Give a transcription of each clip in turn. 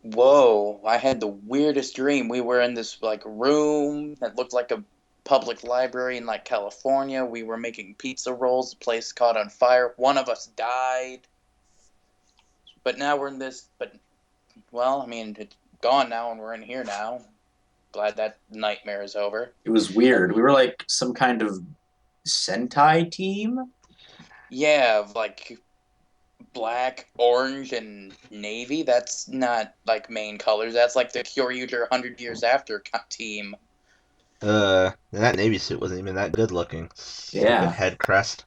Whoa, I had the weirdest dream. We were in this like room that looked like a public library in like California. We were making pizza rolls. The place caught on fire. One of us died. But now we're in this well, I mean, it's gone now and we're in here now. Glad that nightmare is over. It was weird. We were like some kind of Sentai team. Yeah, like black, orange, and navy. That's not like main colors. That's like the Kyoryuger 100 years after team. That navy suit wasn't even that good looking. Stupid Yeah. head crest.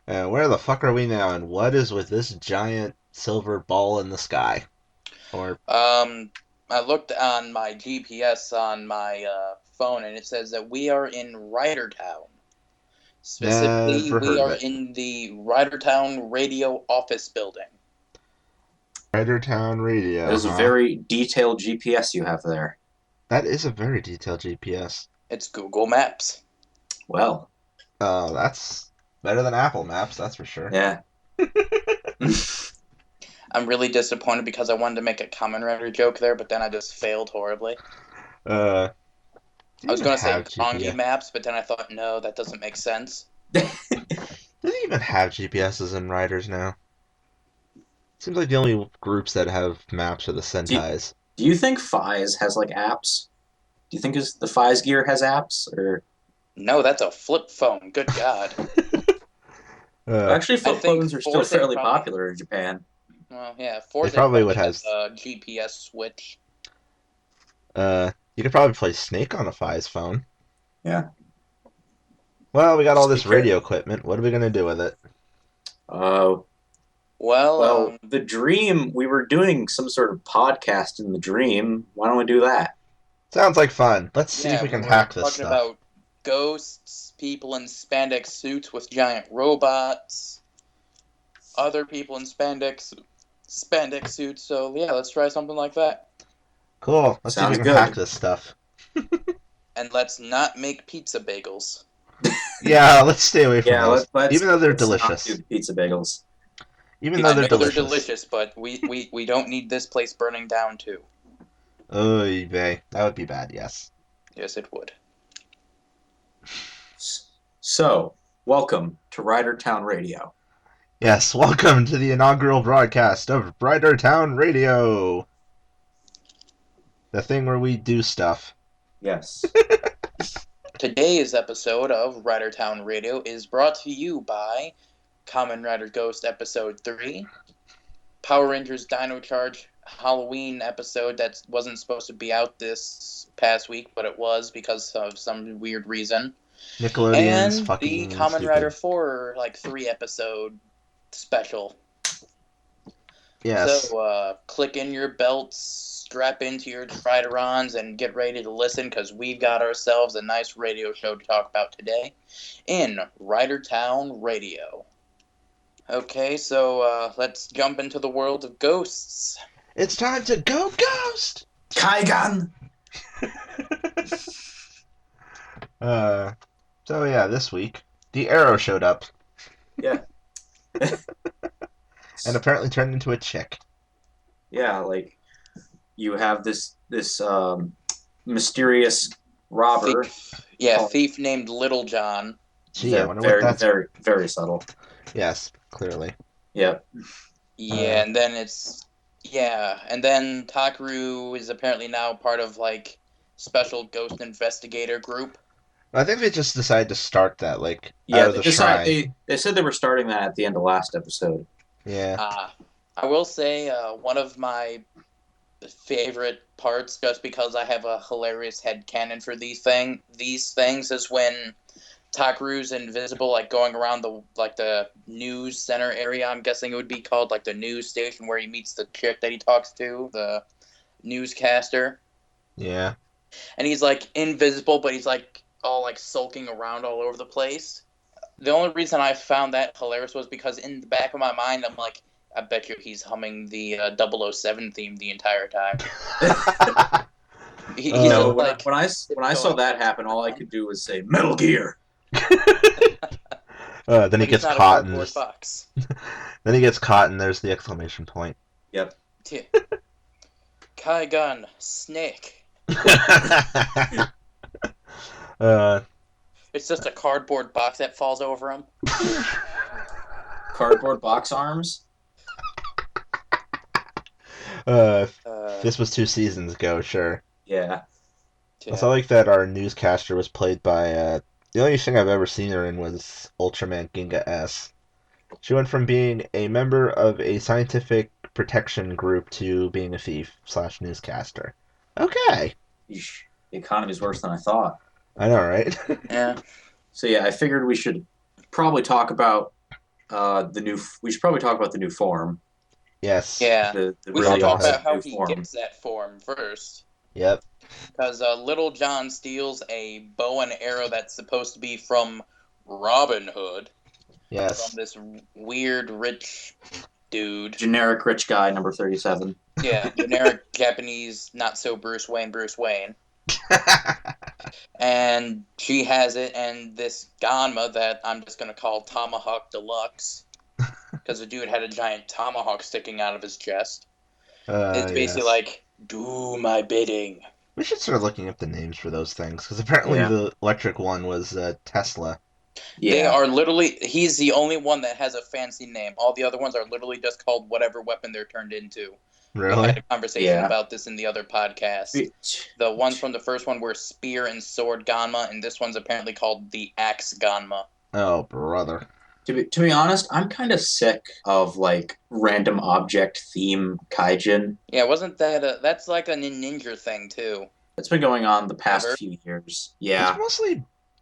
Where the fuck are we now, and what is with this giant silver ball in the sky? Or, Um, I looked on my GPS on my phone, and it says that we are in Rydertown. Specifically, never we heard of are it. in the Rydertown Radio Office Building. Ridertown That Radio, is a huh? very detailed GPS you have there. That is a very detailed GPS. It's Google Maps. Well, Oh, that's better than Apple Maps, that's for sure. yeah. I'm really disappointed because I wanted to make a Kamen Rider joke there, but then I just failed horribly. Uh, do I you was even going to say have Rongi GPS? Maps, but then I thought, no, that doesn't make sense. Do they even have GPSs in riders now? Seems like the only groups that have maps are the do, Sentais. do you think Fies has like apps? Do you think the Fies gear has apps? Or No, that's a flip phone. Good God. uh, actually, I flip think phones are still Forze fairly probably, popular in Japan. well, yeah, they Forze probably probably would has has. a GPS switch. You could probably play Snake on a Fi's phone. Yeah. Well, we got all Just be this careful. radio equipment. What are we gonna do with it? Uh, Well, well, the dream, we were doing some sort of podcast in the dream. Why don't we do that? Sounds like fun. Let's see if yeah, we we can were hack this talking stuff. about ghosts, people in spandex suits with giant robots, other people in spandex suits. So yeah, let's try something like that. Cool. Let's see if we Sounds can hack good. this stuff. And let's not make pizza bagels. Yeah, let's stay away from Yeah, those. Even though they're let's not do delicious. the pizza bagels. Even though I Pizza they're know they're bagels. delicious. delicious, but we don't need this place burning down too. Oy vey. That would be bad, yes. Yes, it would. So, welcome to Rider Town Radio. Yes, welcome to the inaugural broadcast of Brighter Town Radio. The thing where we do stuff. Yes. Today's episode of Ridertown Radio is brought to you by Kamen Rider Ghost Episode 3, Power Rangers Dino Charge Halloween episode that wasn't supposed to be out this past week, but it was because of some weird reason, Nickelodeon's and the fucking Kamen Rider stupid. 4, like, 3 episode special. Yes. So, click in your belts, strap into your Triderons, and get ready to listen because we've got ourselves a nice radio show to talk about today in Ridertown Radio. Okay, so let's jump into the world of ghosts. It's time to go ghost! Kaigan! uh, so yeah, this week, the Arrow showed up Yeah. and apparently turned into a chick. Yeah, like you have this mysterious robber. Thief named Little John. Gee, I Very wonder what very that's... very very subtle. Yes, clearly. Yep. Yeah, and then and then Takaru is apparently now part of like special ghost investigator group. I think they just decided to start that, like, out Yeah, of the shrine. they said they were starting that at the end of last episode. Yeah. I will say one of my favorite parts, just because I have a hilarious headcanon for these things, is when Takaru's invisible, like going around the news center area. I'm guessing it would be called like the news station where he meets the chick that he talks to, the newscaster. Yeah. And he's like invisible, but he's like all like sulking around all over the place. The only reason I found that hilarious was because in the back of my mind, I'm like, I bet you he's humming the 007 theme the entire time. He's You know, just like when I saw that happen, all I could do was say Metal Gear. Then he but he's gets not a caught and cardboard there's box. then he gets caught and there's the exclamation point. Yep. Kaigan, snake. It's just a cardboard box that falls over him. Cardboard box arms? This was 2 seasons ago, sure. Yeah. Also, I like that our newscaster was played by, the only thing I've ever seen her in was Ultraman Ginga S. She went from being a member of a scientific protection group to being a thief/newscaster. Okay. Eesh, the economy's worse than I thought. I know, right? Yeah. So yeah, I figured we should probably talk about We should probably talk about the new form. Yes. Yeah. The We really should talk awesome about how new he form. gets that form first. Yep. Because Little John steals a bow and arrow that's supposed to be from Robin Hood. Yes. From this weird rich dude. Generic rich guy, number 37. Yeah, generic Japanese, not so Bruce Wayne. And she has it, and this Ganma that I'm just going to call Tomahawk Deluxe, because the dude had a giant tomahawk sticking out of his chest. It's basically like, do my bidding. We should start looking up the names for those things, because apparently the electric one was Tesla. Yeah. They are literally, he's the only one that has a fancy name. All the other ones are literally just called whatever weapon they're turned into. Really? We had a conversation about this in the other podcast. The ones from the first one were Spear and Sword Ganma, and this one's apparently called the Axe Ganma. Oh, brother. To be honest, I'm kind of sick of like random object theme kaijin. Yeah, wasn't that that's like a ninja thing too? It's been going on the past few years. Yeah.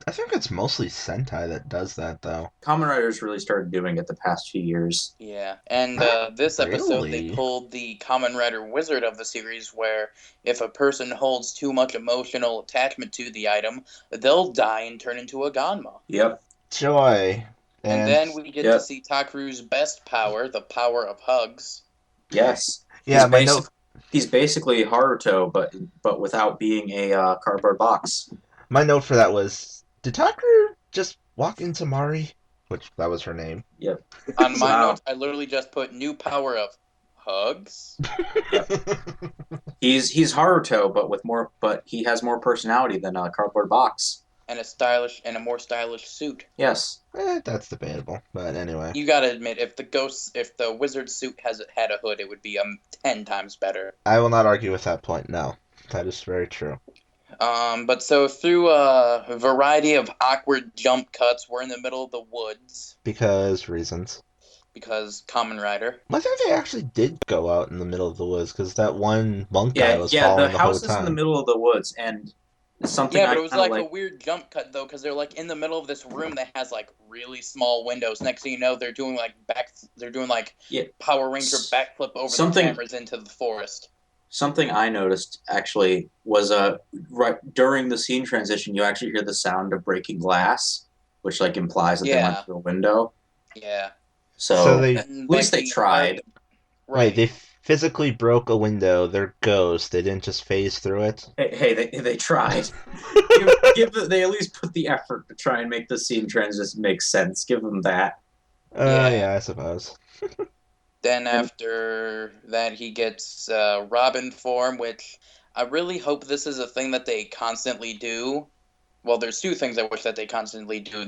I think it's mostly Sentai that does that, though. Kamen Riders really started doing it the past few years. Yeah, and this episode they pulled the Kamen Rider Wizard of the series, where if a person holds too much emotional attachment to the item, they'll die and turn into a Ganma. Yep. Joy. And then we get to see Takuru's best power, the power of hugs. Yes. Yeah, he's basically Haruto, but without being a cardboard box. My note for that was, did Takuru just walk into Mari? Which, that was her name. Yep. On my notes, I literally just put new power of hugs. Yep. He's Haruto, but he has more personality than a cardboard box. And a more stylish suit. Yes. That's debatable, but anyway. You gotta admit, if the wizard suit had a hood, it would be 10 times better. I will not argue with that point, no. That is very true. But so through a variety of awkward jump cuts, we're in the middle of the woods. Reasons. Because Kamen Rider. I think they actually did go out in the middle of the woods, because that one monk guy was following the whole time. Yeah, the house is in the middle of the woods, and something but it was like a weird jump cut, though, because they're like in the middle of this room that has like really small windows. Next thing you know, they're doing like Power Ranger backflip over the cameras into the forest. Something I noticed actually was right during the scene transition, you actually hear the sound of breaking glass, which like implies that they went through a window. Yeah. So at least they tried. Right, they physically broke a window. They're ghosts. They didn't just phase through it. Hey, they tried. They at least put the effort to try and make the scene transition make sense. Give them that. Yeah, I suppose. Then after that, he gets Robin form, which I really hope this is a thing that they constantly do. Well, there's two things I wish that they constantly do.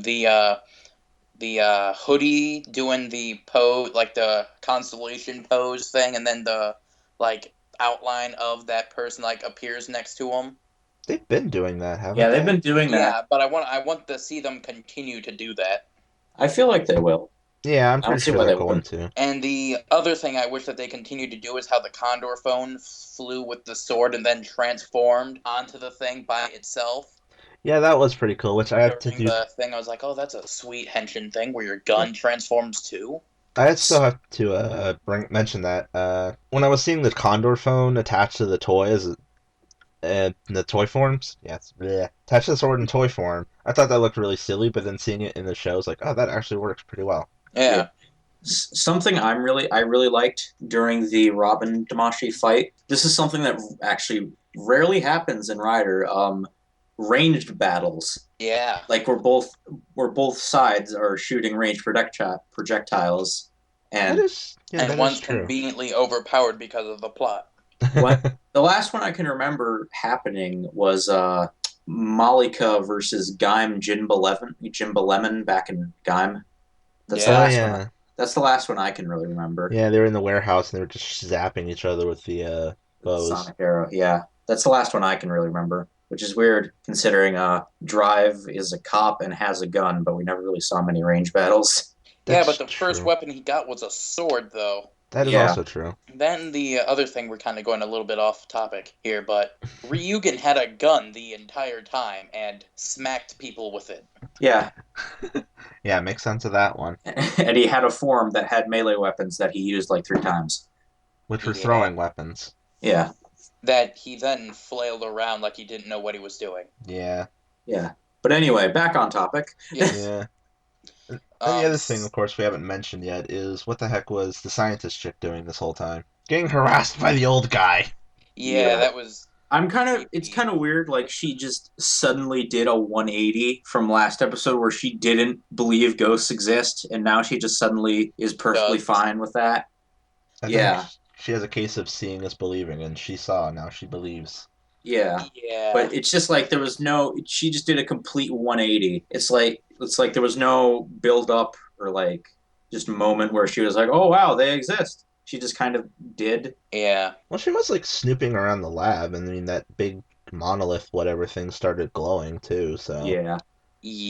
The hoodie doing the pose, like the constellation pose thing, and then the like outline of that person like appears next to him. They've been doing that, haven't they? Yeah, they've been doing that. Yeah, but I want to see them continue to do that. I feel like they will. Yeah, I'm pretty sure they're going to. And the other thing I wish that they continued to do is how the Condor phone flew with the sword and then transformed onto the thing by itself. Yeah, that was pretty cool, which I have to do. The thing, I was like, oh, that's a sweet henshin thing where your gun transforms too. I still have to mention that. When I was seeing the Condor phone attached to the toys, the toy forms, attached to the sword in toy form, I thought that looked really silly, but then seeing it in the show, I was like, oh, that actually works pretty well. Yeah. Something I really liked during the Robin Damashi fight. This is something that actually rarely happens in Rider. Ranged battles. Yeah. Like where both sides are shooting ranged projectiles. And and that is one's true. conveniently overpowered because of the plot. what the last one I can remember happening was Malika versus Jimba Lemon back in Gaim. That's the Oh Yeah, last one. yeah, That's the last one I can really remember. yeah. They were in the warehouse and they were just zapping each other with the The bows. Sonic era. Yeah, that's the last one I can really remember, which is weird considering Drive is a cop and has a gun, but we never really saw many range battles. yeah, but That's the first true. weapon he got was a sword, though. That is Yeah, also true. Then the other thing, we're kind of going a little bit off topic here, but Ryugen had a gun the entire time and smacked people with it. yeah, Yeah, make sense of that one. and he had a form that had melee weapons that he used like 3 times. Which were Yeah. throwing weapons. Yeah, That he then flailed around like he didn't know what he was doing. Yeah, yeah. But anyway, back on topic. Yes. yeah. And the other thing, of S- course, we haven't mentioned yet is what the heck was the scientist chick doing this whole time? Getting harassed by the old guy. yeah, Yeah, that was it's creepy. kind of weird. Like she just suddenly did a 180 from last episode where she didn't believe ghosts exist, and now she just suddenly is perfectly Does. fine with that. I think Yeah, she has a case of seeing is believing, and she saw, now she believes. yeah. Yeah. But it's just like there was no. She just did a complete 180. It's like there was no build up or like just moment where she was like, "Oh wow, they exist." She just kind of did. Yeah. Well, she was like snooping around the lab, and I mean that big monolith, whatever thing, started glowing too. So Yeah.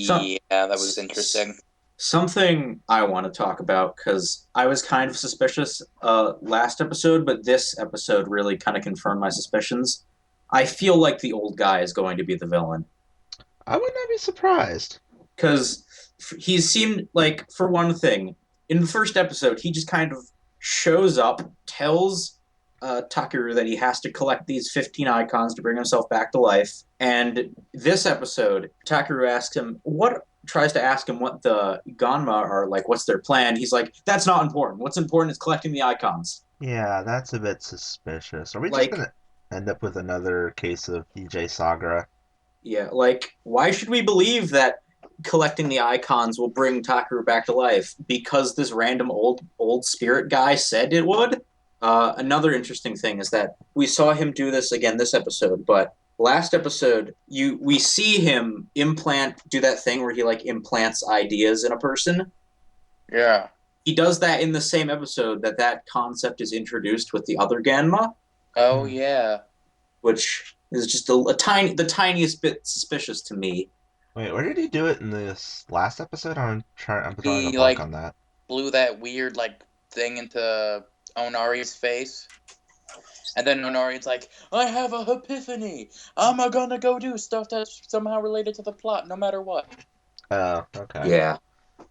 Some Yeah, that was interesting. Something I want to talk about because I was kind of suspicious last episode, but this episode really kind of confirmed my suspicions. I feel like the old guy is going to be the villain I would not be surprised. because he seemed like, for one thing, in the first episode, he just kind of shows up, tells Takeru that he has to collect these 15 icons to bring himself back to life. And this episode, Takeru asks him, what tries to ask him what the Ganma are like, what's their plan. He's like, that's not important. What's important is collecting the icons. Yeah, that's a bit suspicious. Are we just Like, gonna end up with another case of DJ Sagra? yeah, like, why should we believe that collecting the icons will bring Takeru back to life? Because this random old spirit guy said it would? Another interesting thing is that we saw him do this again this episode, but last episode we see him do that thing where he like implants ideas in a person. Yeah. He does that in the same episode that concept is introduced with the other Ganma, Oh yeah. which is just the tiniest bit suspicious to me. Wait, where did he do it in this last episode? I'm drawing a He blank like on that. blew that weird like thing into Onari's face. And then Onari's like, I have a epiphany. I'm gonna go do stuff that's somehow related to the plot, no matter what. Oh, okay. Yeah.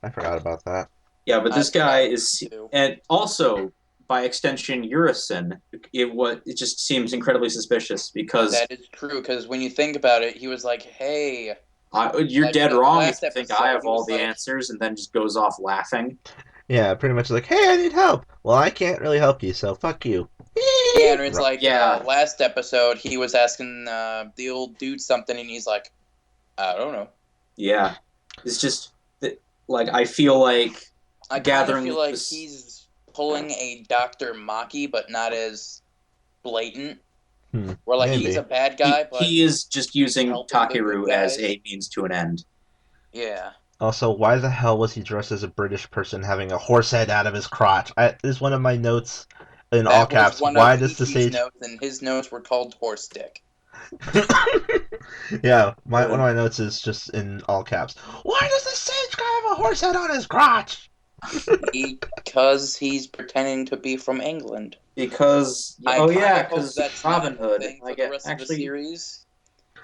I forgot about that. Yeah, but I this guy forgot is, too. and also by extension, Urison. It just seems incredibly suspicious because That is true, because when you think about it, he was like, hey, you're like dead the wrong if last you think I episode, have he all was the like, answers, and then just goes off laughing. Yeah, pretty much like, hey, I need help. Well, I can't really help you, so fuck you. yeah, and it's like Yeah, last episode, he was asking the old dude something, and he's like, I don't know. yeah. It's just like I feel like I kind of gathering feel like this. he's pulling a Dr. Maki, but not as blatant. Where like he's Maybe. a bad guy, but He is just using helping the good Takeru as guys. a means to an end. Yeah. Also, why the hell was he dressed as a British person having a horse head out of his crotch? Is one of my notes in all That was caps. one of Why does the Ichi's sage? notes, and his notes were called horse dick. Yeah, one of Uh, my notes is just in all caps. Why does the sage guy have a horse head on his crotch? Because he's pretending to be from England. because I oh kind yeah, of hope because that's Robin not a Hood. thing I for the get rest of the actually. series.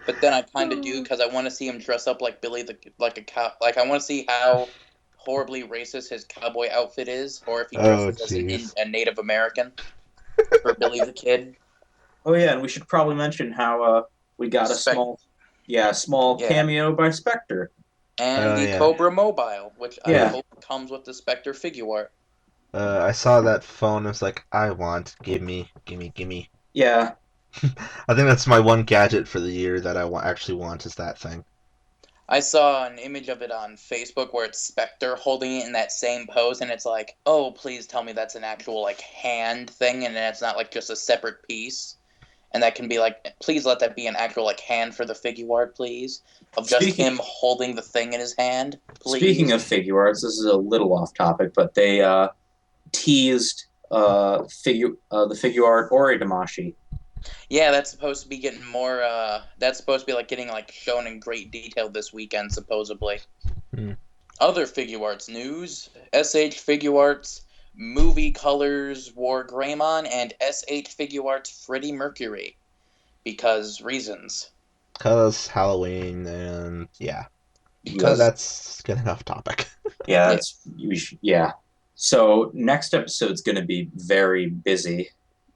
But then I kind of do because I want to see him dress up like Billy the like a cow. Like I want to see how horribly racist his cowboy outfit is, or if he Oh, dresses as jeez. a Native American for Billy the Kid. Oh yeah, and we should probably mention how we got a Spec- small yeah, cameo by Spectre. and Oh, the yeah. Cobra Mobile, which I Yeah, hope comes with the Spectre figure art. I saw that phone. I was like, I want. Give me. Gimme. Gimme. yeah, I think that's my one gadget for the year that I actually want is that thing. I saw an image of it on Facebook where it's Spectre holding it in that same pose, and it's like, oh, please tell me that's an actual like hand thing, and it's not like just a separate piece. And that can be like, please let that be an actual like hand for the figure art, please, of just Speaking him holding the thing in his hand, speaking please. of figure arts, this is a little off topic, but they teased the figure art Ori Damashi. Yeah, that's supposed to be getting more. That's supposed to be like getting like shown in great detail this weekend, supposedly. Hmm. Other figure arts news: SH Figure Arts movie colors wore Greymon, and SH Figure Arts Freddie Mercury because reasons. Because Halloween and yeah. But Because that's getting off topic. Yeah, Yeah. that's yeah. So next episode's going to be very busy.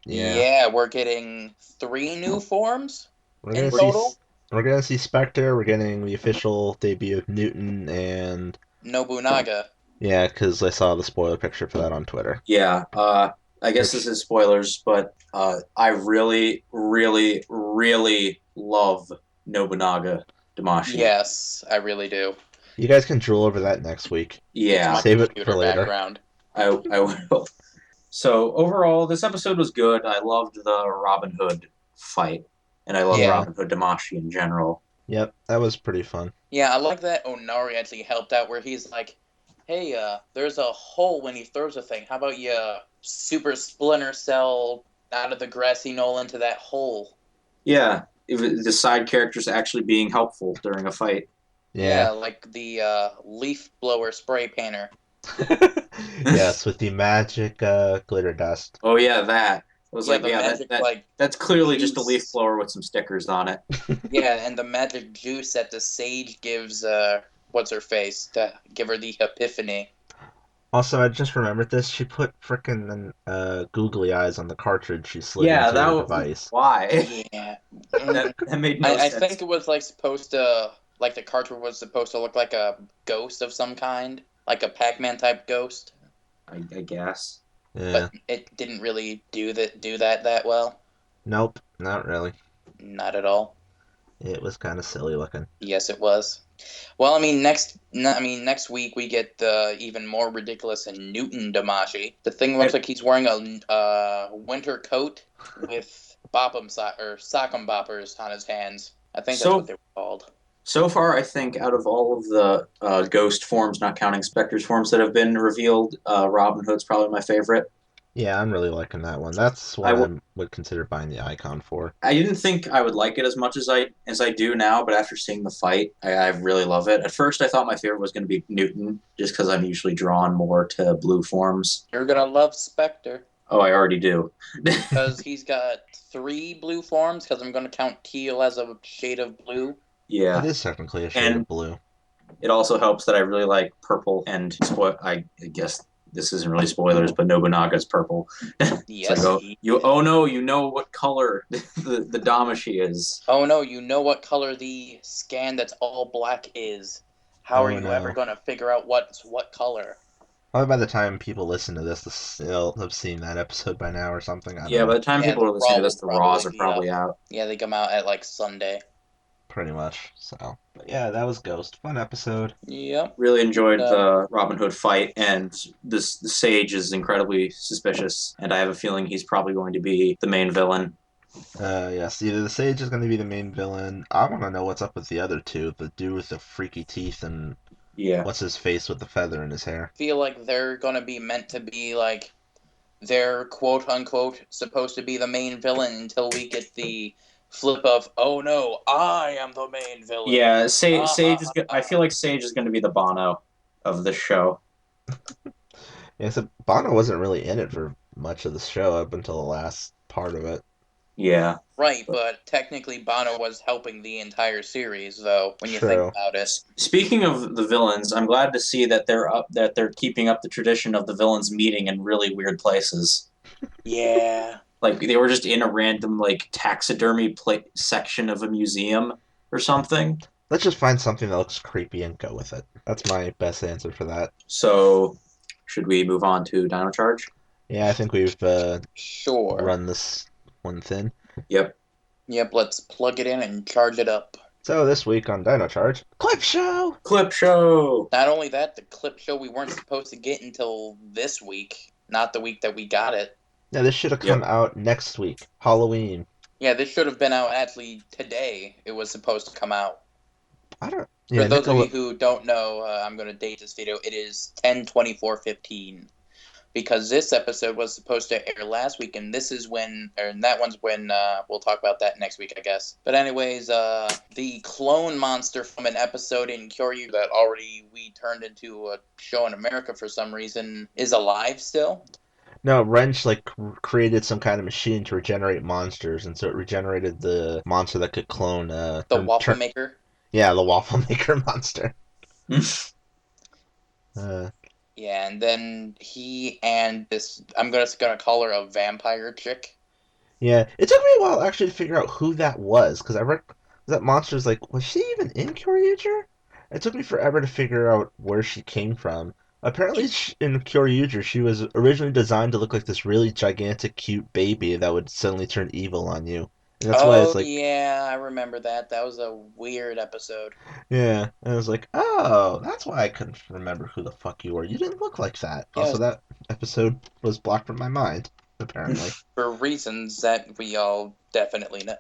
yeah, we're getting 3 new forms We're in gonna see total. we're gonna see Spectre. We're getting the official debut of Newton, and Nobunaga. yeah, because I saw the spoiler picture for that on Twitter. Yeah, I guess Which this is spoilers, but I really, really, really love Nobunaga Damashi. Yes, I really do. you guys can drool over that next week. It's Yeah, my Save it for computer later. background. I will. So overall, this episode was good. I loved the Robin Hood fight, and I love Yeah. Robin Hood Damashi in general. Yep, that was pretty fun. Yeah, I like that Onari actually helped out where he's like, hey, there's a hole when he throws a thing. How about you super splinter cell out of the grassy knoll into that hole? Yeah, the side characters actually being helpful during a fight. Yeah, like the leaf blower spray painter. Yes, with the magic glitter dust. Oh yeah, that. I was Yeah, like, the yeah, magic, like, that's clearly just a juice. leaf blower with some stickers on it. Yeah, and the magic juice that the sage gives, what's her face, to give her the epiphany. Also, I just remembered this. She put frickin' googly eyes on the cartridge she slid Yeah, into her that device. why? Yeah. That made no I sense. think it was like supposed to, like the cartridge was supposed to look like a ghost of some kind, like a Pac-Man type ghost, I guess. Yeah. but it didn't really do that well. Nope, not really. Not at all. It was kind of silly looking. Yes, it was. Well, I mean, next week we get even more ridiculous and Newton Damashi. The thing looks like he's wearing a winter coat with sock'em boppers on his hands. I think that's what they were called. So far, I think out of all of the ghost forms, not counting Spectre's forms that have been revealed, Robin Hood's probably my favorite. Yeah, I'm really liking that one. That's what I would consider buying the icon for. I didn't think I would like it as much as I do now, but after seeing the fight, I really love it. At first, I thought my favorite was going to be Newton, just because I'm usually drawn more to blue forms. You're gonna love Spectre. Oh, I already do. Because he's got 3 blue forms, because I'm going to count teal as a shade of blue. Yeah. It is technically a shade of blue. It also helps that I really like purple, and I guess this isn't really spoilers, but Nobunaga's purple. Yes. Like, oh no, you know what color the Damashi is. Oh no, you know what color the scan that's all black is. How are you ever going to figure out what's what color? Probably by the time people listen to this, they'll have seen that episode by now or something. I don't know. By the time people are listening to this, the Raws are probably out. Yeah, they come out at like Sunday. Pretty much. So, but yeah, that was Ghost. Fun episode. Yep. Really enjoyed the Robin Hood fight, and the Sage is incredibly suspicious, and I have a feeling he's probably going to be the main villain. Yes, either the Sage is going to be the main villain. I want to know what's up with the other two, the dude with the freaky teeth and what's his face with the feather in his hair. I feel like they're going to be meant to be like, they're quote unquote supposed to be the main villain until we get the flip of, oh no, I am the main villain. Yeah, Sage is. I feel like Sage is going to be the Bono of the show. Yeah, so Bono wasn't really in it for much of the show up until the last part of it. Yeah. Right, but technically Bono was helping the entire series, though, when you think about it. Speaking of the villains, I'm glad to see that they're keeping up the tradition of the villains meeting in really weird places. Yeah. Like they were just in a random like taxidermy section of a museum or something. Let's just find something that looks creepy and go with it. That's my best answer for that. So, should we move on to Dino Charge? Yeah, I think we've sure run this one thin. Yep. Let's plug it in and charge it up. So this week on Dino Charge, Clip Show! Clip show. Not only that, the clip show we weren't supposed to get until this week, not the week that we got it. Yeah, this should have come out next week, Halloween. Yeah, this should have been out actually today. It was supposed to come out. I don't... For those of you who don't know, I'm going to date this video. It is 10/24/15. Because this episode was supposed to air last week, and this is when, or that one's when, we'll talk about that next week, I guess. But anyways, the clone monster from an episode in Kyoryu that already we turned into a show in America for some reason is alive still. No, Wrench created some kind of machine to regenerate monsters, and so it regenerated the monster that could clone the waffle maker. Yeah, the waffle maker monster. Yeah, and then he and this, I'm gonna call her a vampire chick. Yeah, it took me a while actually to figure out who that was, because I read that monster's like, was she even in Kyoryuger? It took me forever to figure out where she came from. Apparently, in Kyoryuger, she was originally designed to look like this really gigantic, cute baby that would suddenly turn evil on you. And that's why it's like, yeah, I remember that. That was a weird episode. yeah, and I was like, oh, that's why I couldn't remember who the fuck you were. You didn't look like that. Yeah, also, that episode was blocked from my mind, apparently. For reasons that we all definitely know.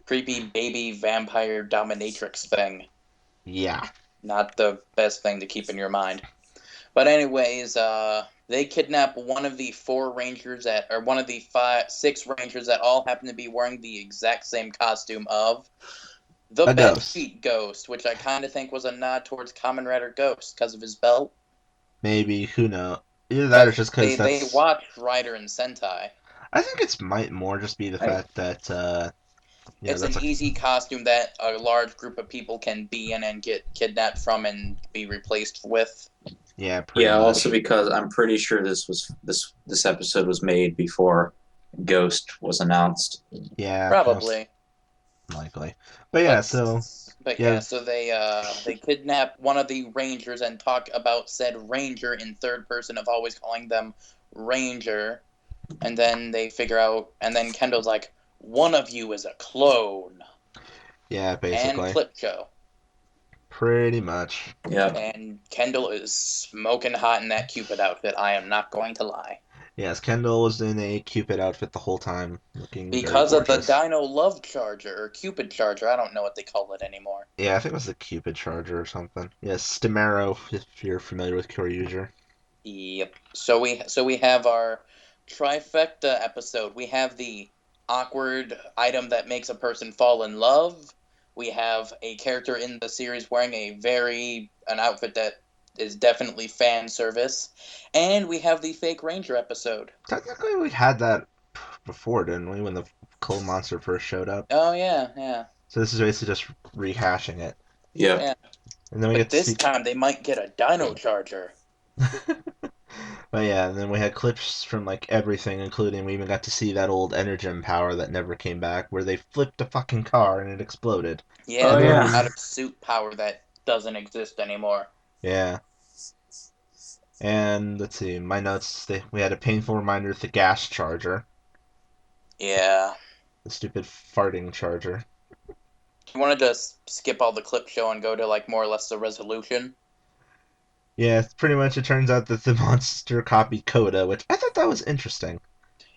Creepy baby vampire dominatrix thing. Yeah. Not the best thing to keep in your mind. But anyways, they kidnap one of the four rangers or one of the six rangers that all happen to be wearing the exact same costume of the bedsheet ghost, which I kind of think was a nod towards Kamen Rider Ghost because of his belt. Maybe, who knows? Either that or just because they watched Rider and Sentai. I think it might more just be the fact that it's an easy costume that a large group of people can be in and get kidnapped from and be replaced with. Yeah, pretty much. Also because I'm pretty sure this episode was made before Ghost was announced. Yeah, probably. Likely. But yeah, so they kidnap one of the rangers and talk about said ranger in third person of always calling them Ranger. And then they figure out, and then Kendall's like, one of you is a clone. Yeah, basically. And clip show. Pretty much. Yeah. And Kendall is smoking hot in that Cupid outfit, I am not going to lie. Yes, Kendall was in a Cupid outfit the whole time, looking because of the Dino Love Charger, or Cupid Charger, I don't know what they call it anymore. Yeah, I think it was the Cupid Charger or something. Yes, Stimero, if you're familiar with Kyoryuger. Yep. So we have our trifecta episode. We have the awkward item that makes a person fall in love. We have a character in the series wearing an outfit that is definitely fan service. And we have the fake ranger episode. Technically, we had that before, didn't we, when the clone monster first showed up? Oh, yeah. So this is basically just rehashing it. Yeah. And then we get this time they might get a Dino Charger. But yeah, and then we had clips from like everything, including we even got to see that old Energem power that never came back, where they flipped a fucking car and it exploded. Yeah, out of suit power that doesn't exist anymore. Yeah. And let's see, my notes, we had a painful reminder of the gas charger. Yeah. The stupid farting charger. You wanted to skip all the clip show and go to like more or less the resolution? Yeah, pretty much it turns out that the monster copied Coda, which I thought that was interesting.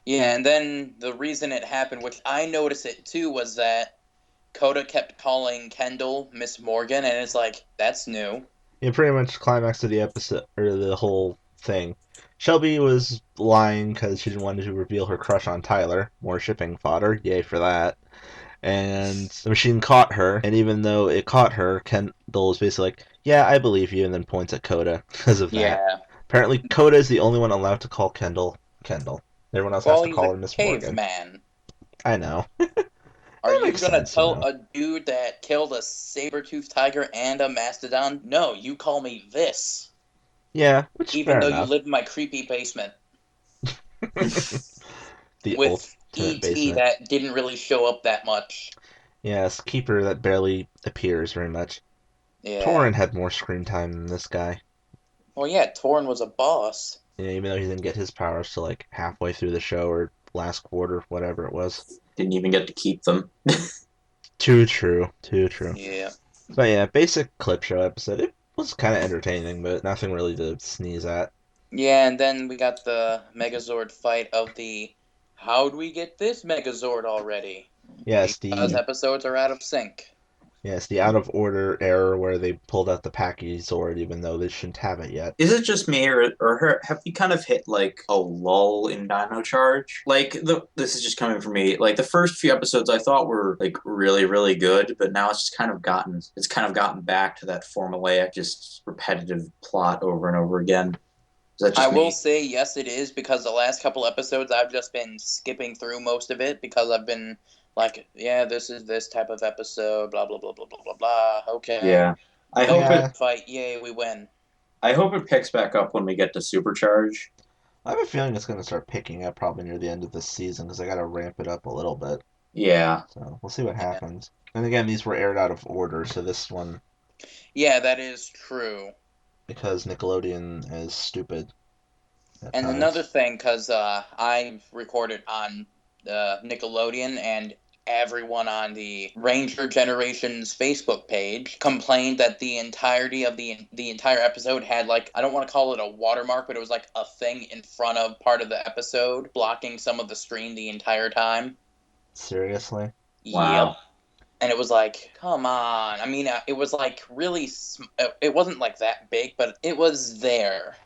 Yeah, and then the reason it happened, which I noticed it too, was that Coda kept calling Kendall Miss Morgan, and it's like, that's new. Yeah, pretty much climax of the episode, or the whole thing. Shelby was lying because she didn't want to reveal her crush on Tyler. More shipping fodder, yay for that. And the machine caught her, and even though it caught her, Kendall was basically like, yeah, I believe you, and then points at Coda because of that. Yeah. Apparently, Coda is the only one allowed to call Kendall. Everyone else has to call her Miss Morgan. Caveman. I know. Are you gonna tell a dude that killed a saber-toothed tiger and a mastodon? No, you call me this. Yeah, which even though enough. You live in my creepy basement. With E.T. that didn't really show up that much. Yes, Keeper that barely appears very much. Yeah. Torin had more screen time than this guy. Well, yeah, Torin was a boss. Yeah, even though he didn't get his powers till like halfway through the show or last quarter, whatever it was. Didn't even get to keep them. Too true. Too true. Yeah. But yeah, basic clip show episode. It was kind of entertaining, but nothing really to sneeze at. Yeah, and then we got the Megazord fight of the how'd we get this Megazord already? Yes, Because the episodes are out of sync. yes, the out of order error where they pulled out the Packy sword even though they shouldn't have it yet. Is it just me, have you kind of hit like a lull in Dino Charge? Like this is just coming from me. Like the first few episodes, I thought were like really, really good, but now it's kind of gotten back to that formulaic, just repetitive plot over and over again. Is that I just will me? say yes, it is, because the last couple episodes I've just been skipping through most of it because I've been like, yeah, this is this type of episode, blah blah blah blah blah blah blah. Okay, Yeah. I hope Megazord it. Yeah, fight, yay, we win. I hope it picks back up when we get to Supercharge. I have a feeling it's going to start picking up probably near the end of this season because I got to ramp it up a little bit. Yeah. So we'll see what Yeah, happens. And again, these were aired out of order, so this one, yeah, that is true. because Nickelodeon is stupid at And another times. thing, because I recorded on Nickelodeon, and everyone on the Ranger Generations Facebook page complained that the entirety of the entire episode had, like, I don't want to call it a watermark, but it was like a thing in front of part of the episode blocking some of the screen the entire time. Seriously? Yep. Wow. And it was like, come on. I mean, it was like really. It wasn't like that big, but it was there.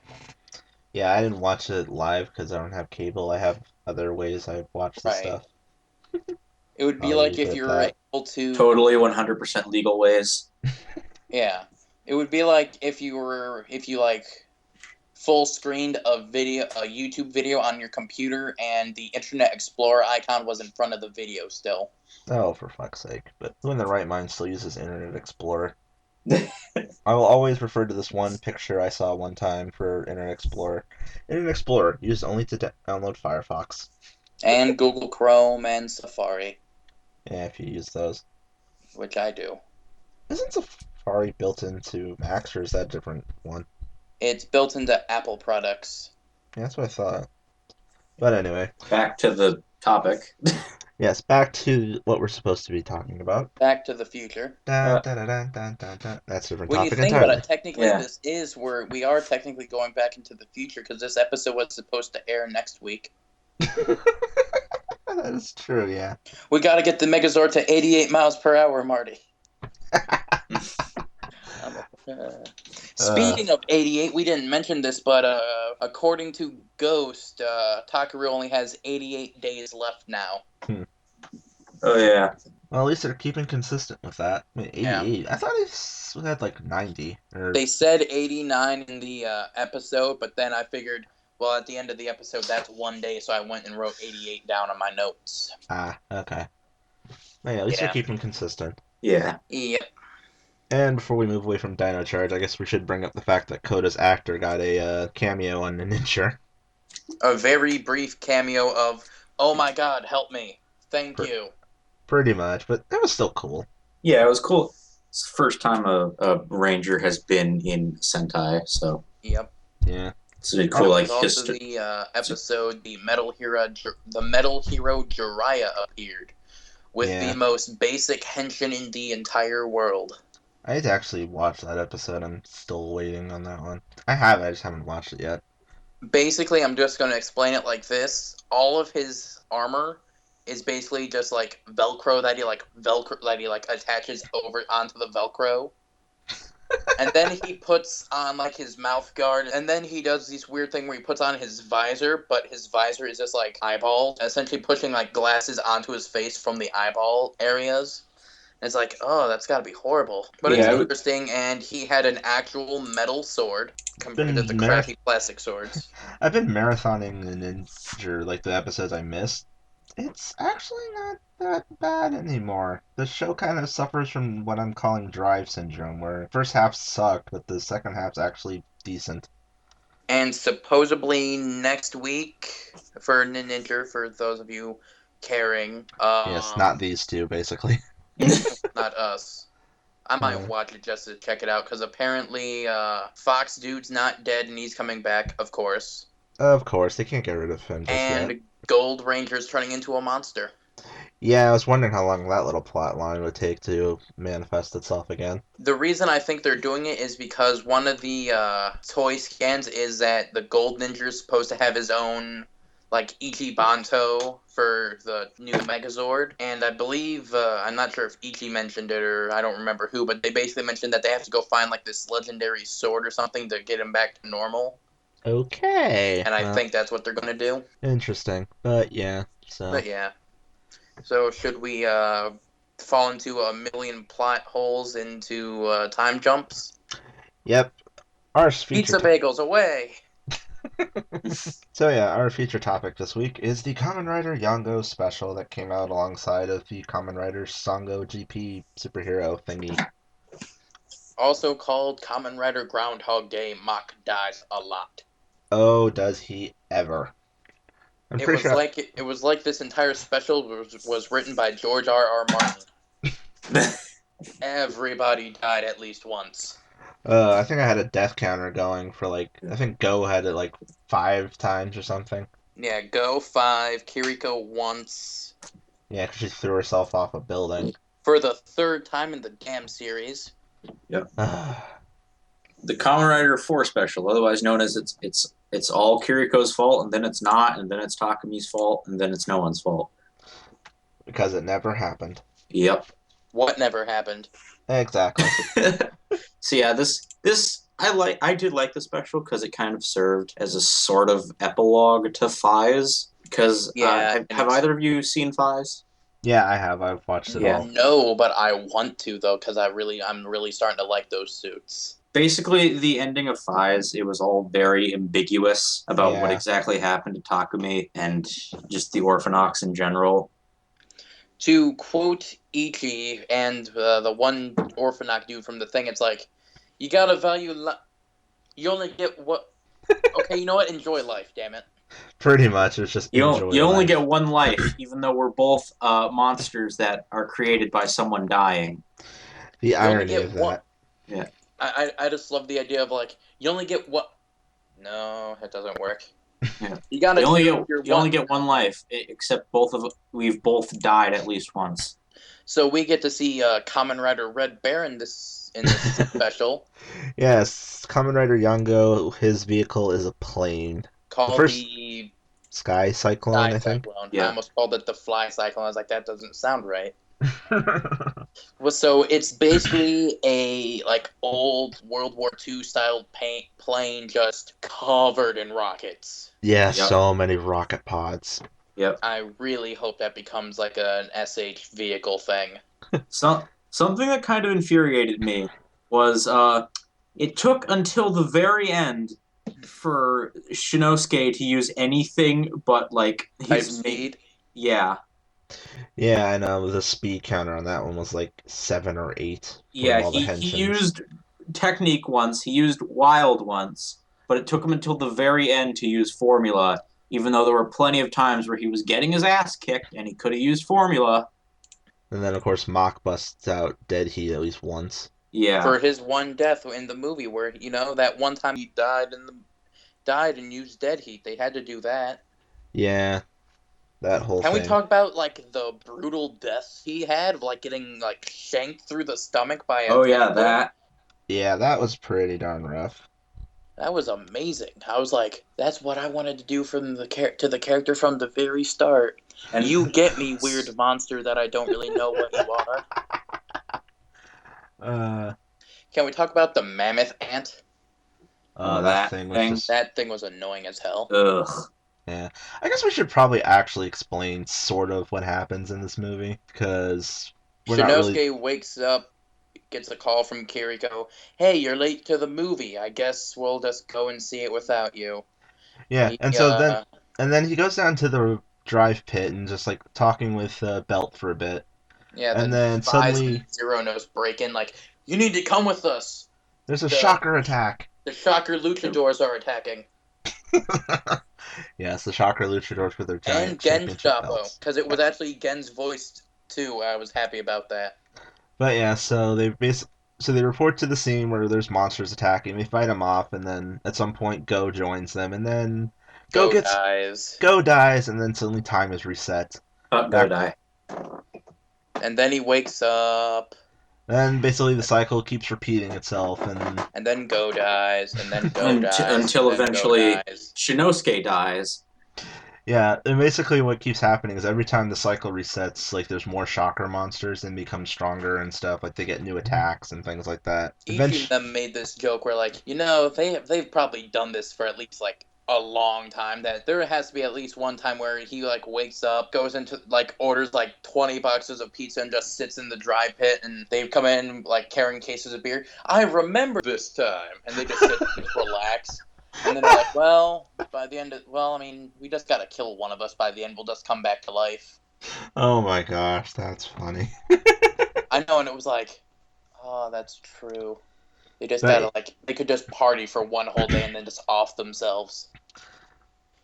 Yeah, I didn't watch it live because I don't have cable. I have other ways I watch the Right. stuff. It would be I'll like leave it if at you were that. able to. Totally 100% legal ways. Yeah. It would be like if you like full screened a YouTube video on your computer and the Internet Explorer icon was in front of the video still. Oh, for fuck's sake. But who in their right mind still uses Internet Explorer? I will always refer to this one picture I saw one time for Internet Explorer. Internet Explorer used only to download Firefox. And Google Chrome and Safari, Yeah, if you use those. which I do. Isn't Safari built into Macs or is that a different one? It's built into Apple products. Yeah, that's what I thought. But anyway, Back to the topic. yes, back to what we're supposed to be talking about. Back to the Future. Dun, dun, dun, dun, dun, dun, dun. That's a different When you topic think about entirely. it, technically Yeah. this is where we are technically going back into the future, because this episode was supposed to air next week. That is true, yeah. We got to get the Megazord to 88 miles per hour, Marty. Speaking of 88, we didn't mention this, but according to Ghost, Takaru only has 88 days left now. Oh yeah. Well, at least they're keeping consistent with that. I mean, 88. Yeah. I thought it had like 90. Or They said 89 in the episode, but then I figured, well, at the end of the episode, that's 1 day, so I went and wrote 88 down on my notes. okay. Well, yeah, at least they're Yeah. keeping consistent. Yeah. Yep. And before we move away from Dino Charge, I guess we should bring up the fact that Koda's actor got a cameo on Ninja. A very brief cameo of, oh my god, help me. Thank Per- you. Pretty much, but that was still cool. Yeah, it was cool. It's the first time a Ranger has been in Sentai, so Yep. Yeah. it's a There cool was like also history. the episode, the Metal Hero Jiraiya appeared with Yeah. the most basic henshin in the entire world. I had to actually watch that episode. I'm still waiting on that one. I have, I just haven't watched it yet. Basically, I'm just going to explain it like this. All of his armor is basically just like Velcro that he attaches over onto the Velcro. And then he puts on like his mouth guard, and then he does this weird thing where he puts on his visor, but his visor is just like eyeballs, essentially pushing like glasses onto his face from the eyeball areas. And it's like, oh, that's gotta be horrible. But Yeah, it's interesting, and he had an actual metal sword compared to the crappy plastic swords. I've been marathoning the Ninja, like the episodes I missed. It's actually not that bad anymore. The show kind of suffers from what I'm calling drive syndrome, where first halves suck, but the second half's actually decent. And supposedly next week for Ninja, for those of you caring, Yes, not these two, basically. not us. I might watch it just to check it out, because apparently Fox Dude's not dead and he's coming back, of course. Of course, they can't get rid of him just yet. And Gold Ranger's turning into a monster. Yeah, I was wondering how long that little plot line would take to manifest itself again. The reason I think they're doing it is because one of the toy scans is that the Gold Ninja is supposed to have his own, like, Ichibanto for the new Megazord. And I believe, I'm not sure if Ichi mentioned it or I don't remember who, but they basically mentioned that they have to go find, like, this legendary sword or something to get him back to normal. Okay. And I Well, think that's what they're going to do. interesting. But yeah, so. But yeah. So should we fall into a million plot holes into time jumps? Yep. Our feature. Pizza bagels away. So yeah, our feature topic this week is the Kamen Rider Yongo special that came out alongside of the Kamen Rider Songo GP superhero thingy. Also called Kamen Rider Groundhog Day. Mach dies a lot. Oh, does he ever? I'm It pretty was sure. like it was like this entire special was written by George R. Martin. Everybody died at least once. I think I had a death counter going for like I think Go had it like 5 times or something. Yeah, Go 5, Kiriko once. Yeah, because she threw herself off a building. For the third time in the damn series. Yep. The Kamen Rider 4 special, otherwise known as it's all Kiriko's fault, and then it's not, and then it's Takami's fault, and then it's no one's fault. Because it never happened. Yep. What never happened? Exactly. So yeah, this I did like the special because it kind of served as a sort of epilogue to Fies. Because Yeah, have either of you seen Fies? Yeah, I have. I've watched it Yeah. all. No, but I want to though, because I'm really starting to like those suits. Basically, the ending of Fies, it was all very ambiguous about what Yeah. exactly happened to Takumi and just the Orphanox in general. To quote Ichi and the one Orphanoch dude from the thing, it's like, you gotta value you only get what... Okay, you know what? Enjoy life, damn it. Pretty much, it's just You enjoy only life. get one life, even though we're both monsters that are created by someone dying. The You only irony get of one... that. Yeah. I just love the idea of, like, you only get what... No, it doesn't work. Yeah. You gotta You you only get one life, except we've both died at least once. So we get to see Kamen Rider Red Baron in this special. Yes, Kamen Rider Yongo, his vehicle is a plane. Called the Sky Cyclone, Sky I think. Cyclone. I Yeah. almost called it the Fly Cyclone. I was like, that doesn't sound right. Well, so it's basically a like old World War II style plane just covered in rockets. Yeah, Yep. so many rocket pods. Yep. I really hope that becomes like an SH vehicle thing. Something that kind of infuriated me was it took until the very end for Shinosuke to use anything but like Type his speed. Yeah. Yeah, I know. The speed counter on that one was like 7 or 8 Yeah, from all the he henshins. used technique once, he used wild once, but it took him until the very end to use formula, even though there were plenty of times where he was getting his ass kicked and he could have used formula. And then, of course, Mach busts out dead heat at least once. Yeah. For his one death in the movie, where that one time he died and used dead heat. They had to do that. Yeah, that whole Can thing. we talk about like the brutal deaths he had, of, like getting like shanked through the stomach by a tentacle? Yeah, that was pretty darn rough. That was amazing. I was like, that's what I wanted to do from the character from the very start. And you get me, weird monster that I don't really know what you are. Can we talk about the mammoth ant? That thing was just... That thing was annoying as hell. Ugh. Yeah. I guess we should probably actually explain sort of what happens in this movie, because Shinosuke wakes up, gets a call from Kiriko. Hey, you're late to the movie. I guess we'll just go and see it without you. Yeah, and then he goes down to the drive pit and just like talking with Belt for a bit. Yeah, and then suddenly Zero Nose break in like, you need to come with us. There's a shocker attack. The shocker luchadors are attacking. Yes, the shocker luchadors with their giant championship belts. Because it was actually Gen's voice too. I was happy about that. But yeah, so they report to the scene where there's monsters attacking. They fight them off, and then at some point Go joins them, and then Go dies. Go dies, and then suddenly time is reset. Go die. And then he wakes up. Then basically the cycle keeps repeating itself, And then Go dies, and then Go dies, until and then Go eventually dies. Shinosuke dies. yeah, and basically what keeps happening is every time the cycle resets, like there's more shocker monsters and become stronger and stuff. Like they get new attacks and things like that. Each of them made this joke where, like, they've probably done this for at least like a long time. That there has to be at least one time where he like wakes up, goes into like orders like 20 boxes of pizza and just sits in the dry pit, and they come in like carrying cases of beer. I remember this time, and they just sit and just relax. And then they're like, well, by the end of, well, I mean, we just gotta kill one of us by the end. We'll just come back to life. Oh my gosh, that's funny. I know, and it was like, oh, that's true. They just gotta, like, they could just party for one whole day and then just off themselves.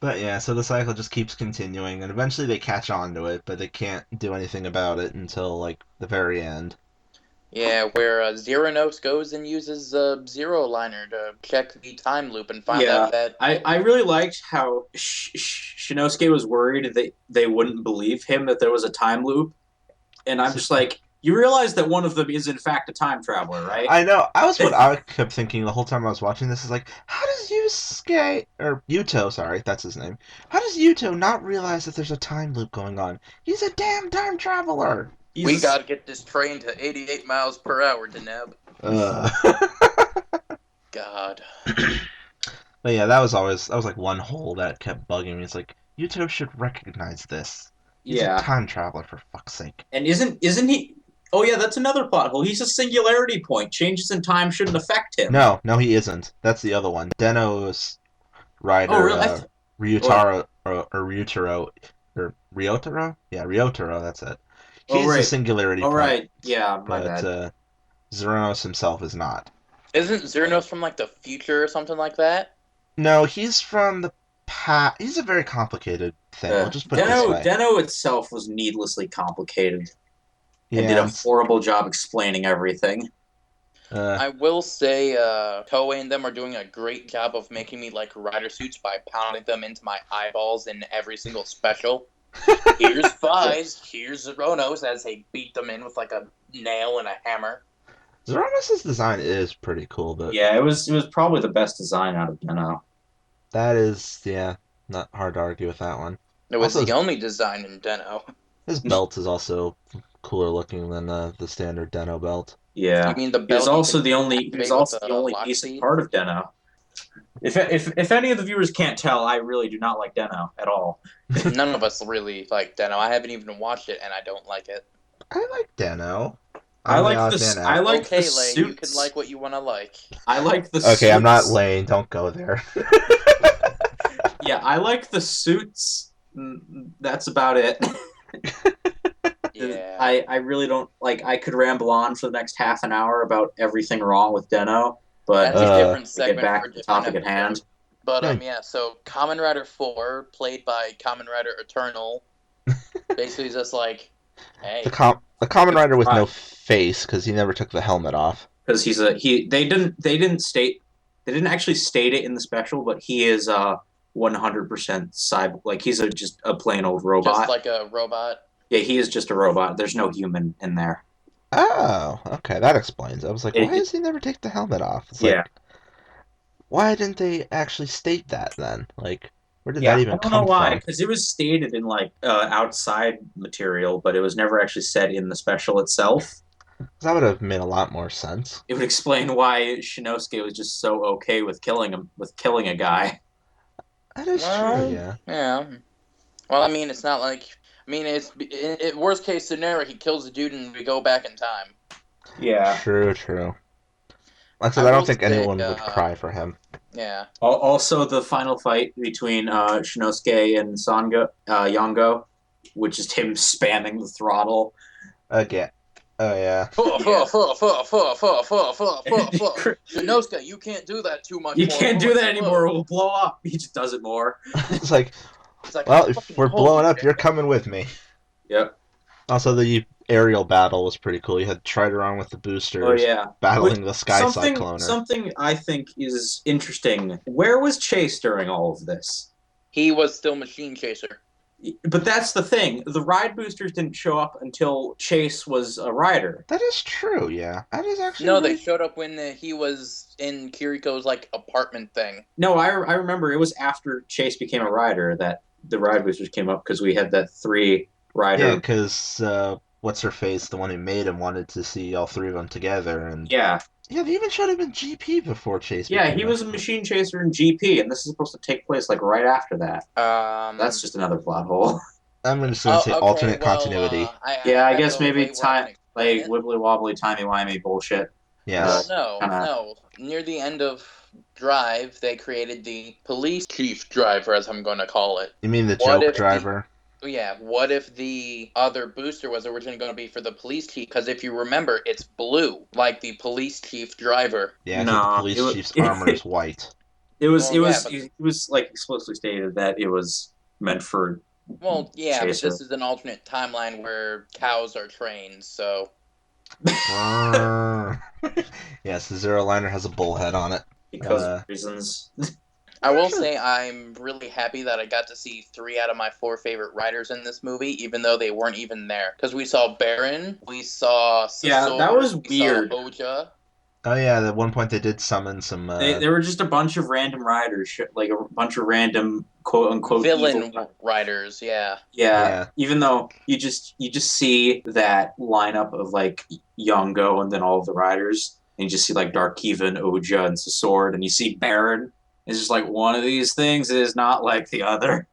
But yeah, so the cycle just keeps continuing, and eventually they catch on to it, but they can't do anything about it until, like, the very end. Yeah, where Zeronos goes and uses Zero Liner to check the time loop and find out that... I really liked how Shinosuke was worried that they wouldn't believe him that there was a time loop. And I'm just like, you realize that one of them is in fact a time traveler, right? I know. What I kept thinking the whole time I was watching this is like, how does Yusuke, or Yuto, sorry, that's his name. How does Yuto not realize that there's a time loop going on? He's a damn time traveler. We gotta get this train to 88 miles per hour, Deneb. God. But yeah, that was like one hole that kept bugging me. It's like, Yuto should recognize this. He's a time traveler, for fuck's sake. And isn't he... Oh yeah, that's another plot hole. He's a singularity point. Changes in time shouldn't affect him. No, he isn't. That's the other one. Deno's rider, Ryutaro, or Ryutaro, or Ryotaro? Yeah, Ryotaro, that's it. He's a singularity point. Right, yeah, my bad. But Zeronos himself is not. Isn't Zeronos from, like, the future or something like that? No, he's from the past. He's a very complicated thing. We'll just put it this way. Deno itself was needlessly complicated. Yeah, and did a horrible job explaining everything. I will say Toei and them are doing a great job of making me like rider suits by pounding them into my eyeballs in every single special. Here's Fies, here's Zeronos as they beat them in with like a nail and a hammer. Zeronos' design is pretty cool, but yeah, it was probably the best design out of Deno. That is, not hard to argue with that one. It was also, the only design in Deno. His belt is also cooler looking than the standard Deno belt. Yeah, you mean the belt? He was also the only decent part of Deno. If any of the viewers can't tell, I really do not like Deno at all. None of us really like Deno. I haven't even watched it, and I don't like it. I like Deno. I like the suits. You can like what you want to like. I like the suits. Okay, I'm not Lane. Don't go there. Yeah, I like the suits. That's about it. Yeah. I really don't like. I could ramble on for the next half an hour about everything wrong with Deno, but that's a different segment. Get back to the topic at hand. But so Kamen Rider 4, played by Kamen Rider Eternal, basically just like, hey, the Kamen Rider with no face because he never took the helmet off. Because they didn't actually state it in the special, but he is 100% cyber. Like he's just a plain old robot. Just like a robot. Yeah, he is just a robot. There's no human in there. Oh, okay, that explains. I was like, why does he never take the helmet off? It's like, why didn't they actually state that then? Like, where did that even come from? I don't know why, because it was stated in like outside material, but it was never actually said in the special itself. That would have made a lot more sense. It would explain why Shinosuke was just so okay with killing a guy. That is true, yeah. Yeah. Well, I mean, it's not like... I mean, it's worst case scenario, he kills a dude and we go back in time. Yeah. True. Like I said, I don't think anyone would cry for him. Yeah. Also, the final fight between Shinosuke and Yongo, which is him spamming the throttle. Again. Oh, yeah. Shinosuke, you can't do that too much more. You can't do that anymore. We'll blow up. He just does it more. It's like, well, if we're blowing up, you're coming with me. Yep. Also, the aerial battle was pretty cool. You had Trideron with the boosters battling the Sky Cycloner. Something I think is interesting. Where was Chase during all of this? He was still Machine Chaser. But that's the thing. The ride boosters didn't show up until Chase was a rider. That is true. Yeah, that is actually No, they really. showed up when he was in Kiriko's like apartment thing. No, I remember it was after Chase became a rider that the ride boosters came up because we had that 3 Yeah, rider. because what's her face, the one who made him, wanted to see all 3 of them together, and Yeah, yeah, they even showed him in GP before Chase yeah, became he a. was a machine chaser in GP, and this is supposed to take place like right after that. That's just another plot hole. I'm just going to say Oh, okay. alternate Well, continuity. Yeah, I I have guess a maybe way where I time can explain like it. wibbly wobbly timey wimey bullshit. Well, Yes. no, Kinda. no. Near the end of Drive, they created the police chief driver, as I'm going to call it. You mean the What joke if the driver? Yeah, what if the other booster was originally going to be for the police chief? Because if you remember, it's blue, like the police chief driver. Yeah, I think the No, police chief's armor is white. Well, yeah, but it was like explicitly stated that it was meant for but chaser. this is an alternate timeline where cows are trained, so Yes, the Zero Liner has a bullhead on it. Because of reasons. I will Actually, say I'm really happy that I got to see 3 out of my 4 favorite writers in this movie, even though they weren't even there. Because we saw Baron, we saw Yeah, Sasor, that was we saw weird. Oja. oh yeah, at one point they did summon some. They were just a bunch of random riders, like a bunch of random quote unquote Villain evil. writers, yeah. Yeah, Yeah, even though you just see that lineup of like Yongo and then all of the riders, and you just see like Dark Kiva and Oja and Sword, and you see Baron. It's just like one of these things is not like the other.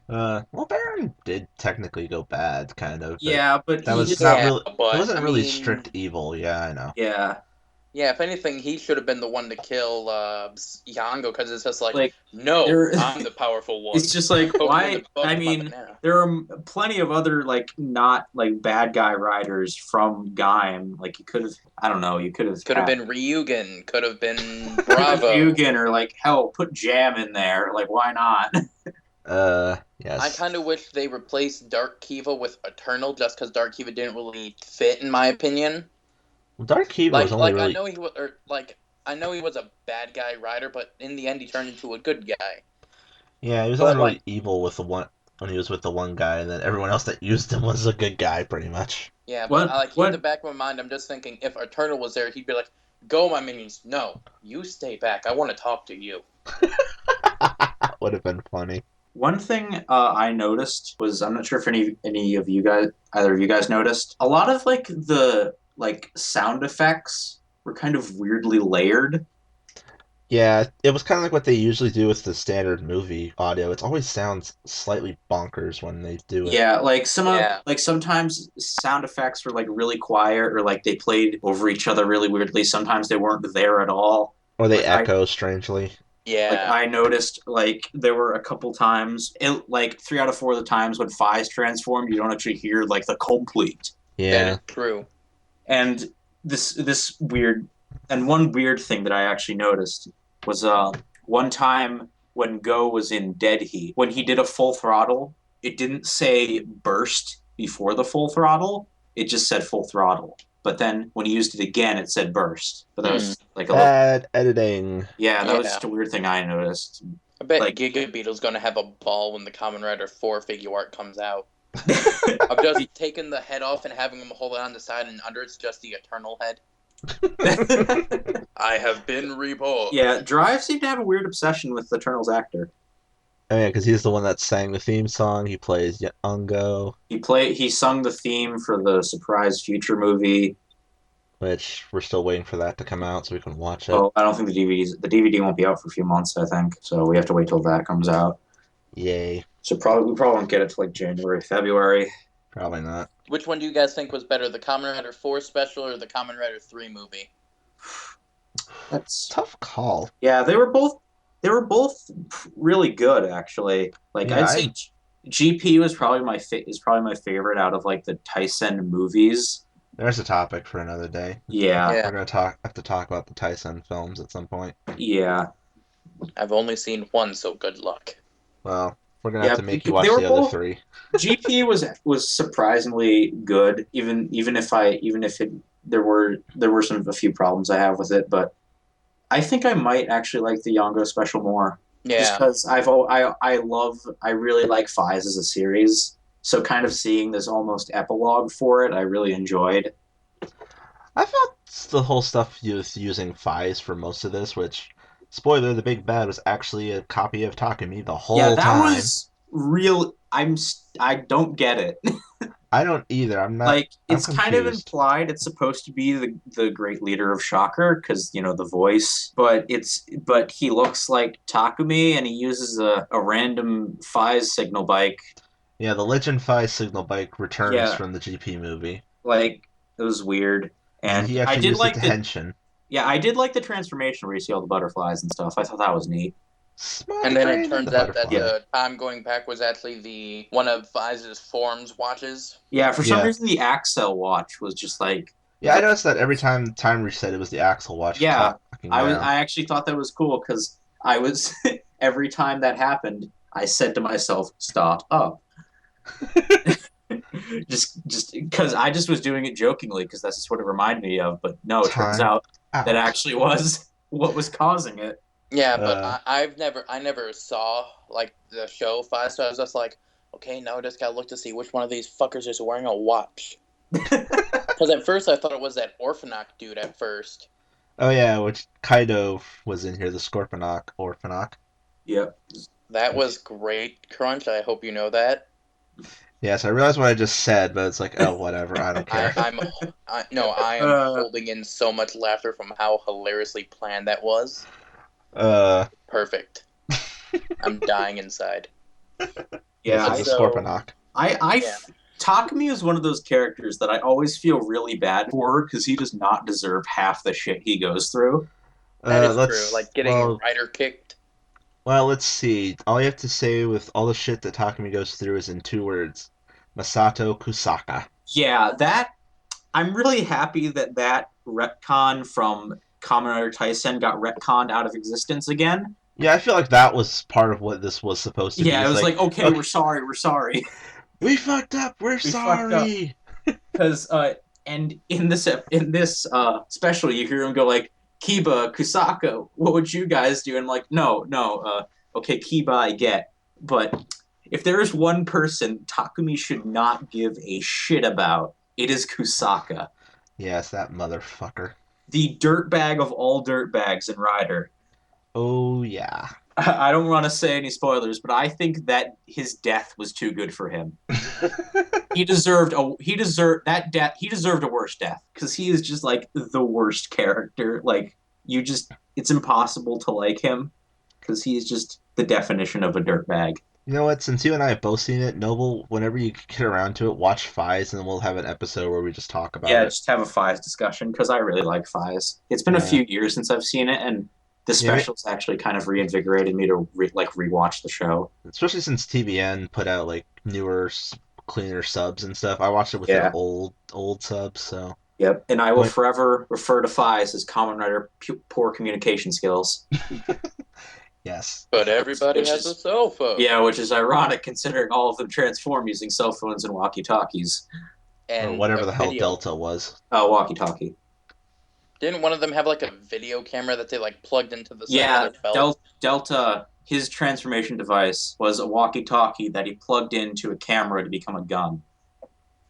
well, Baron did technically go bad, kind of, but Yeah, but that he was just not Yeah, really. It but wasn't I really mean, strict evil. Yeah, I know. yeah, yeah, if anything, he should have been the one to kill Yango because it's just like, like no, there. I'm the powerful one. It's just like Poke him in why? the butt I with my mean, banana. there are plenty of other like not like bad guy riders from Gaim. Like you could have, I don't know, you could have Could have had been Ryugen, could have been put Bravo. Mugen or like hell, put Jam in there. Like why not? I Yes. kind of wish they replaced Dark Kiva with Eternal just because Dark Kiva didn't really fit, in my opinion. Well, Dark Kiva was only I really. know he was, I know he was a bad guy rider, but in the end, he turned into a good guy. Yeah, he was only But really evil with the one when he was with the one guy, and then everyone else that used him was a good guy, pretty much. yeah, but What I like in the what? back of my mind, I'm just thinking if Eternal was there, he'd be like, "Go, my minions! No, you stay back. I want to talk to you." Would have been funny. One thing I noticed was I'm not sure if any of you guys either of you guys noticed a lot of like the like sound effects were kind of weirdly layered. Yeah, it was kind of like what they usually do with the standard movie audio. It always sounds slightly bonkers when they do it. Yeah, Yeah, like sometimes sound effects were like really quiet or like they played over each other really weirdly. Sometimes they weren't there at all. Or they Like echo strangely. yeah, I noticed like there were a couple times like 3 out of 4 of the times when Fi's transformed, you don't actually hear like the complete. that Yeah. is true. And this weird and one weird thing that I actually noticed was one time when Go was in Dead Heat, when he did a full throttle, it didn't say burst before the full throttle, it just said full throttle. But then when he used it again, it said burst. But that was like a little, Bad editing. yeah, that was Yeah. just a weird thing I noticed. I bet Like- Giga Beetle's gonna have a ball when the Kamen Rider 4 figure art comes out. I've just taken the head off and having him hold it on the side, and under it's just the Eternal head. I have been reborn. Yeah, Drive seemed to have a weird obsession with the Eternals actor. Oh yeah, because he's the one that sang the theme song. He plays Ungo, He sung the theme for the Surprise Future movie. which we're still waiting for that to come out so we can watch it. Oh, I don't think the DVD won't be out for a few months, I think. So we have to wait till that comes out. Yay. So we probably won't get it till like January, February. Probably not. Which one do you guys think was better, the Kamen Rider 4 special or the Kamen Rider 3 movie? That's Tough call. yeah, they were both really good actually. Like Yeah, I'd say GP was probably is probably my favorite out of like the Tyson movies. There's a topic for another day. Yeah. Yeah. We're gonna have to talk about the Tyson films at some point. Yeah. I've only seen one, so good luck. Well, we're gonna have to make you they watch were the other both- 3. GP was surprisingly good, even if there were a few problems I have with it, but I think I might actually like the Yongo special more. just Yeah. because I really like Fies as a series. So kind of seeing this almost epilogue for it, I really enjoyed. I felt the whole stuff using Fies for most of this, which, spoiler, the big bad was actually a copy of Takumi the Yeah, whole that time. was real. I don't get it. I don't either. I'm not. Like I'm it's kind of confused. implied it's supposed to be the great leader of Shocker because the voice, but he looks like Takumi and he uses a random Fies signal bike. Yeah, the Legend Fies signal bike returns Yeah, from the GP movie, like it was weird. and And he I actually did used it like to the henshin. yeah, I did like the transformation where you see all the butterflies and stuff. I thought that was neat. Small And then it brain and turns the out that Yeah. butterfly. the time going back was actually the one of Fize's forms watches. Yeah, for some Yeah. reason the Axel watch was just like Yeah, I the noticed that every time reset, it was the Axle watch yeah. talking down. I actually thought that was cool because I was every time that happened, I said to myself, "Start up." just because I just was doing it jokingly because that's just what it reminded me of. But no, it turns Time out that out. actually was what was causing it. Yeah, but Uh, I never saw like the show Five, so I was just like, okay, now I just gotta look to see which one of these fuckers is wearing a watch. Because at first I thought it was that Orphanok dude at first. oh yeah, which Kaido was in here, the Orphanok. Yep. That Which, was great, Crunch. I hope you know that. yes, I realized what I just said, but it's like, oh, whatever, I don't I, care. I'm no, I am Uh, holding in so much laughter from how hilariously planned that was. uh, Perfect. I'm dying inside. yeah, yes, he's a Also, Scorponok. I yeah, Takumi is one of those characters that I always feel really bad for because he does not deserve half the shit he goes through. that is true. Let's Like getting Ryder kicked. well, let's see. All you have to say with all the shit that Takumi goes through is in 2 words: Masato Kusaka. Yeah, that I'm really happy that retcon from Kamen Rider Tyson got retconned out of existence again. Yeah, I feel like that was part of what this was supposed to be. Yeah, it It's was like, like, okay, okay, we're sorry, we fucked up. We're we fucked up. sorry. Because and in this special, you hear him go like, Kiba, Kusaka, what would you guys do? And I'm like, no, okay, Kiba, I get, but if there is one person Takumi should not give a shit about, it is Kusaka, Yes, that motherfucker. the dirtbag of all dirtbags in Rider. Oh yeah. I don't want to say any spoilers, but I think that his death was too good for him. He deserved a worse death because he is just like the worst character. Like it's impossible to like him because he is just the definition of a dirtbag. You know what? Since you and I have both seen it, Noble, whenever you get around to it, watch Fies, and then we'll have an episode where we just talk about Yeah, it. just have a Fies discussion because I really like Fies. It's been a Yeah. few years since I've seen it, and the Yeah, specials actually kind of reinvigorated me to rewatch the show. especially since TBN put out like newer, cleaner subs and stuff. I watched it with their Yeah. old subs, so Yep, and I will going. forever refer to Fies as Kamen Rider poor communication skills. Yes. But everybody Which has a is cell phone. Yeah, which is ironic considering all of them transform using cell phones and walkie-talkies. Or And whatever a the hell video. Delta was. Oh, walkie-talkie. Didn't one of them have like a video camera that they like plugged into the side Yeah, of their belt? Delta, his transformation device was a walkie-talkie that he plugged into a camera to become a gun.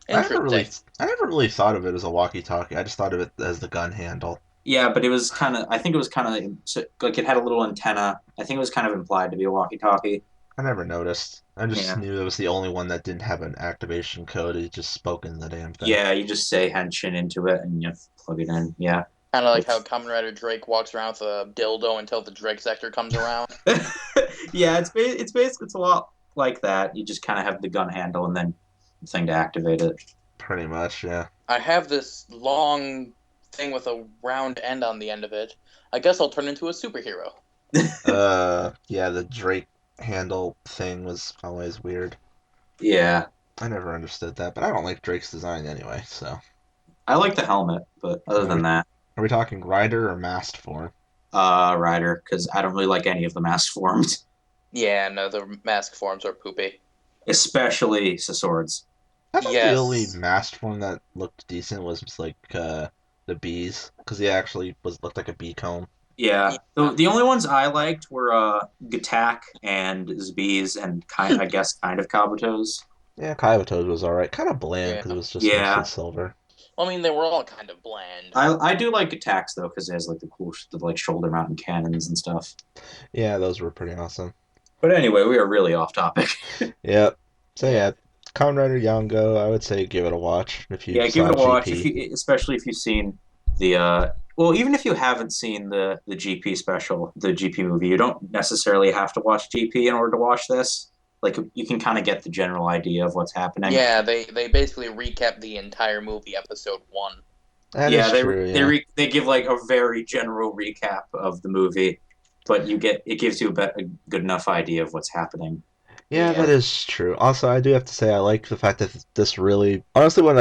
Interesting. I never really thought of it as a walkie-talkie. I just thought of it as the gun handle. Yeah, but it was kind of, I think it was kind of, like it had a little antenna. I think it was kind of implied to be a walkie-talkie. I never noticed. I just Yeah. knew it was the only one that didn't have an activation code. It just spoke in the damn thing. Yeah, you just say henshin into it and you plug it in. Yeah. Kind of like how Kamen Rider Drake walks around with a dildo until the Drake sector comes around. Yeah, it's basically it's a lot like that. You just kind of have the gun handle and then the thing to activate it. Pretty much, yeah. I have this long thing with a round end on the end of it. I guess I'll turn into a superhero. Yeah, the Drake handle thing was always weird. Yeah, I never understood that, but I don't like Drake's design anyway, so. I like the helmet, but other than that, Are we talking rider or masked form? Rider, because I don't really like any of the masked forms, Yeah, no, the mask forms are poopy. especially Swords. I thought the only Yes. masked form that looked decent was like the bees, because he actually looked like a bee comb. Yeah. Yeah. The only ones I liked were Gatak and Zbeez and I guess kind of Kabuto's. Yeah, Kaiba was alright. Kind of bland Yeah. because it was just mostly Yeah. silver. Well, I mean, they were all kind of bland. I do like Gatax though because it has like the cool the like shoulder mounted cannons and stuff. Yeah, those were pretty awesome. But anyway, we are really off topic. Yep. So Yeah. yeah, Kamen Rider Yango, I would say give it a watch if you Yeah, give saw it a watch if GP. you, especially if you've seen the well, even if you haven't seen the GP special, the GP movie, you don't necessarily have to watch GP in order to watch this. Like you can kind of get the general idea of what's happening. Yeah, they basically recap the entire movie, episode 1. That Yeah, is true, yeah. they give like a very general recap of the movie, but it gives you a good enough idea of what's happening. Yeah, that Yeah. is true. Also, I do have to say I like the fact that this really honestly when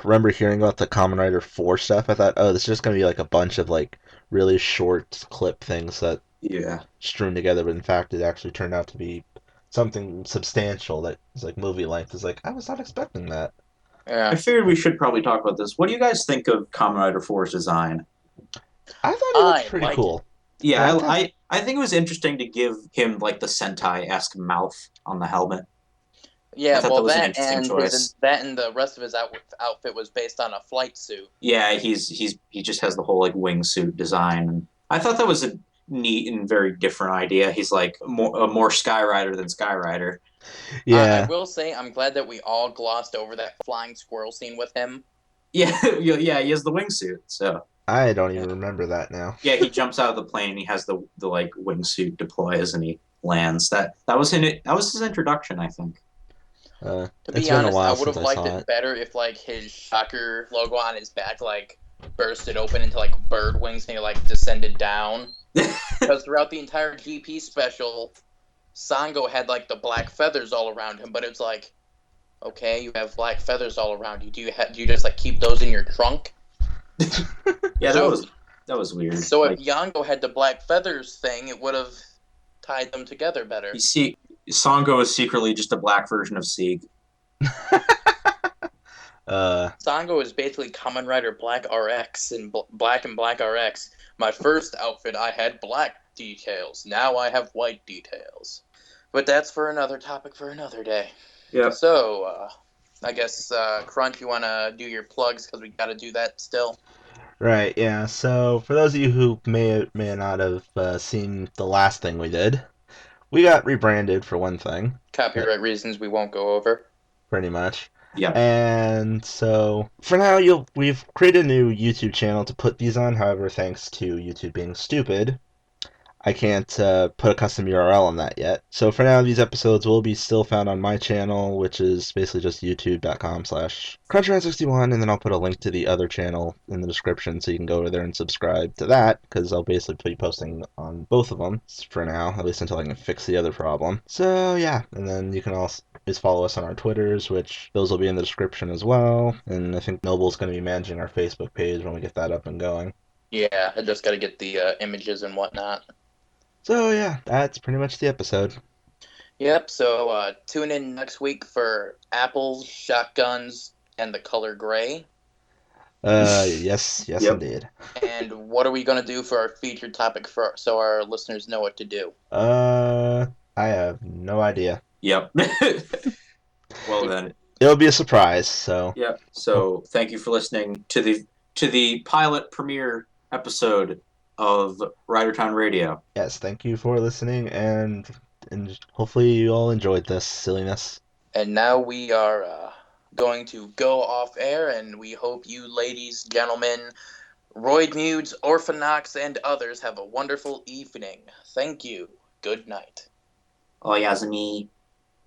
remember hearing about the Kamen Rider 4 stuff, I thought, oh, this is just gonna be like a bunch of like really short clip things that Yeah. strewn together, but in fact it actually turned out to be something substantial that is like movie length. Is like I was not expecting that. I Yeah. figured we should probably talk about this. What do you guys think of Kamen Rider 4's design? I thought he looked I pretty like it. cool. Yeah, I thought, I think it was interesting to give him like the Sentai-esque mouth on the helmet. I Yeah, thought well, that was an interesting choice. that and the rest of his outfit was based on a flight suit. Yeah, he just has the whole like wingsuit design. And I thought that was a neat and very different idea. He's like a more Skyrider than Skyrider. I yeah, will say I'm glad that we all glossed over that flying squirrel scene with him. Yeah, yeah, he has the wingsuit. So I don't Yeah. even remember that now. yeah, he jumps out of the plane. And he has the like wingsuit deploys and he lands. That was in it. That was his introduction, I think. To It's be been a honest, I while would since have I liked saw it it. better if like his shocker logo on his back like bursted open into like bird wings and he like descended down. Because throughout the entire GP special, Sango had like the black feathers all around him, but it's like, okay, you have black feathers all around you. Do you just like keep those in your trunk? Yeah, So that was weird. so if Like Yango had the black feathers thing, it would have tied them together better. you see, Songo is secretly just a black version of Sieg. uh, Sango is basically Kamen Rider Black RX and Black and Black RX. My first outfit, I had black details. Now I have white details. But that's for another topic for another day. Yeah. So, I guess, Crunch, you want to do your plugs because we got to do that still? right, yeah. So for those of you who may not have seen the last thing we did, we got rebranded for one thing, Copyright reasons we won't go over. pretty much. Yeah. And so for now, we've created a new YouTube channel to put these on. However, thanks to YouTube being stupid, I can't put a custom URL on that yet. So for now, these episodes will be still found on my channel, which is basically just youtube.com/Crunchman61, and then I'll put a link to the other channel in the description so you can go over there and subscribe to that, because I'll basically be posting on both of them for now, at least until I can fix the other problem. So yeah, and then you can also just follow us on our Twitters, which those will be in the description as well, and I think Noble's going to be managing our Facebook page when we get that up and going. Yeah, I just got to get the images and whatnot. So yeah, that's pretty much the episode. Yep, so tune in next week for apples, shotguns, and the color gray. Yes, Yep. indeed. And what are we going to do for our featured topic so our listeners know what to do? I have no idea. Yep. Well then. It'll be a surprise, so. Yep. So thank you for listening to the pilot premiere episode of Ridertown Radio. Yes, thank you for listening, and hopefully you all enjoyed this silliness. And now we are going to go off air, and we hope you ladies, gentlemen, Royd Mudes, Orphanox, and others have a wonderful evening. Thank you. Good night. Oh, Yasumi.